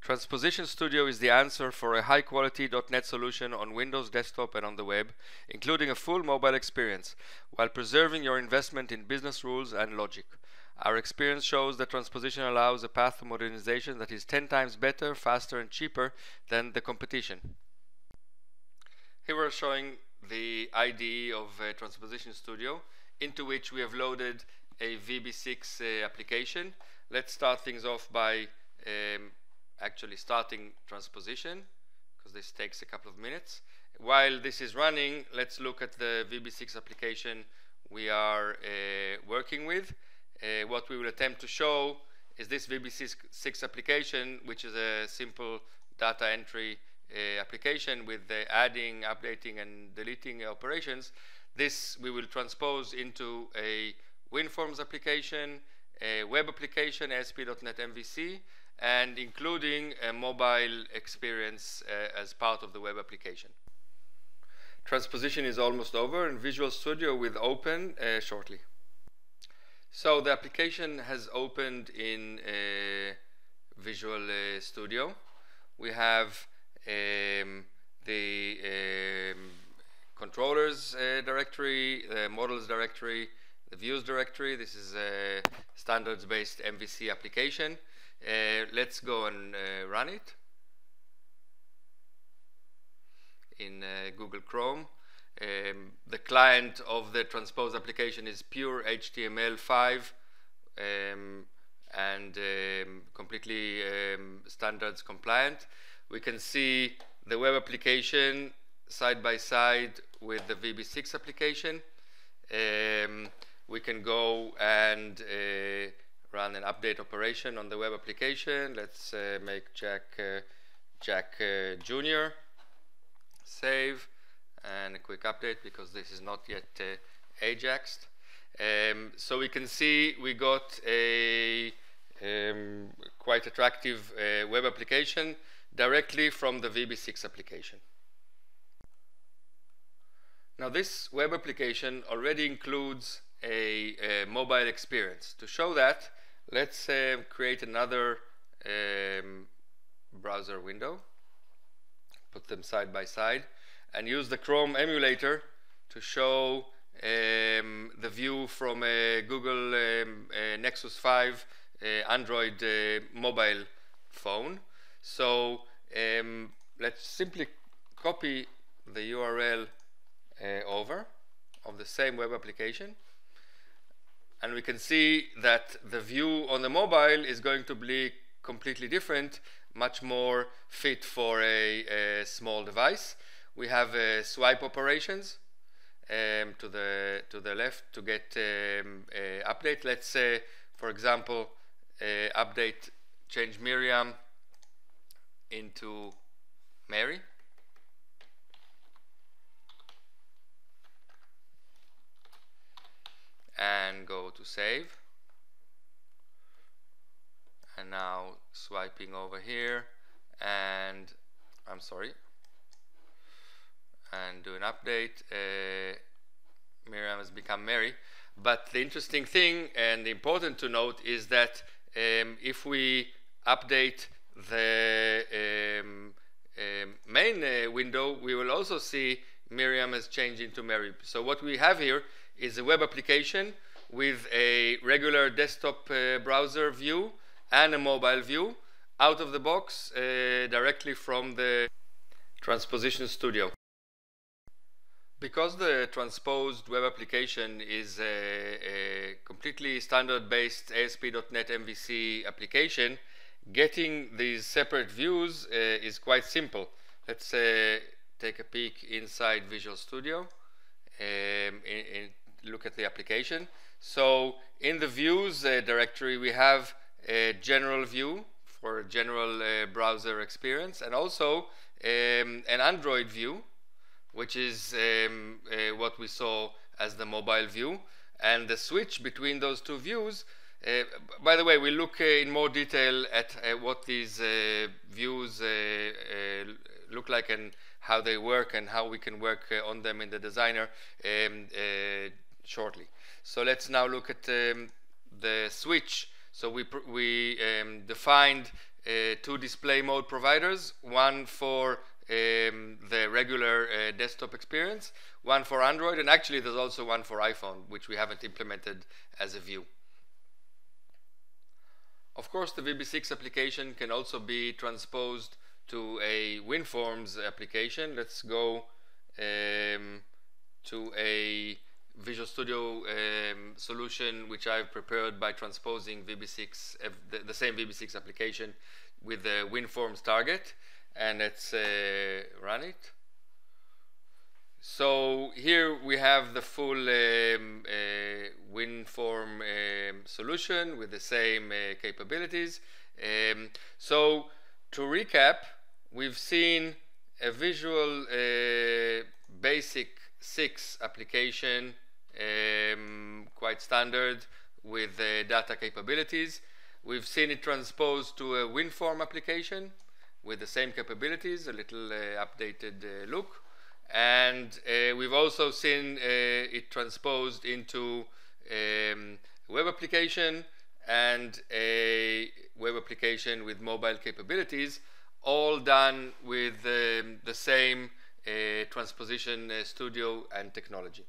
Transposition Studio is the answer for a high-quality .NET solution on Windows desktop and on the web, including a full mobile experience, while preserving your investment in business rules and logic. Our experience shows that Transposition allows a path to modernization that is 10 times better, faster, and cheaper than the competition. Here we're showing the IDE of Transposition Studio, into which we have loaded a VB6 application. Let's start things off by actually starting Transposition, because this takes a couple of minutes. While this is running, let's look at the VB6 application we are working with. What we will attempt to show is this VB6 application, which is a simple data entry application with adding, updating, and deleting operations. This we will transpose into a WinForms application, a web application, ASP.NET MVC, and including a mobile experience as part of the web application. Transposition is almost over, and Visual Studio will open shortly. So the application has opened in Visual Studio. We have the controllers directory, the models directory, the views directory. This is a standards-based MVC application. Let's go and run it in Google Chrome. The client of the transpose application is pure HTML5 and completely standards compliant. We can see the web application side by side with the VB6 application. We can go and run an update operation on the web application. Let's make Jack Junior. Save, and a quick update because this is not yet Ajaxed. So we can see we got a quite attractive web application directly from the VB6 application. Now this web application already includes a mobile experience. To show that, let's create another browser window, put them side by side, and use the Chrome emulator to show the view from a Google Nexus 5 Android mobile phone. So let's simply copy the URL over of the same web application, and we can see that the view on the mobile is going to be completely different, much more fit for a small device. We have swipe operations to the left to get update. Let's say, for example, update, change Miriam into Mary. And go to save. And now swiping over here, and I'm sorry, and do an update. Miriam has become Mary. But the interesting thing and important to note is that if we update the main window, we will also see Miriam has changed into Mary. So what we have here is a web application with a regular desktop browser view and a mobile view out of the box directly from the Transposition Studio. Because the transposed web application is a completely standard-based ASP.NET MVC application, getting these separate views is quite simple. Let's take a peek inside Visual Studio and look at the application. So in the views directory, we have a general view for a general browser experience, and also an Android view, which is what we saw as the mobile view. And the switch between those two views, by the way, we'll look in more detail at what these views look like and how they work and how we can work on them in the designer shortly. So let's now look at the switch. So we defined two display mode providers, one for the regular desktop experience, one for Android, and actually there's also one for iPhone, which we haven't implemented as a view. Of course, the VB6 application can also be transposed to a WinForms application. Let's go to a Visual Studio solution which I've prepared by transposing VB6, the same VB6 application with the WinForms target, and let's run it. So here we have the full WinForm solution with the same capabilities. So to recap, we've seen a Visual Basic 6 application, quite standard with data capabilities. We've seen it transposed to a WinForm application with the same capabilities, a little updated look. And we've also seen it transposed into web application and a web application with mobile capabilities, all done with the same transposition studio and technology.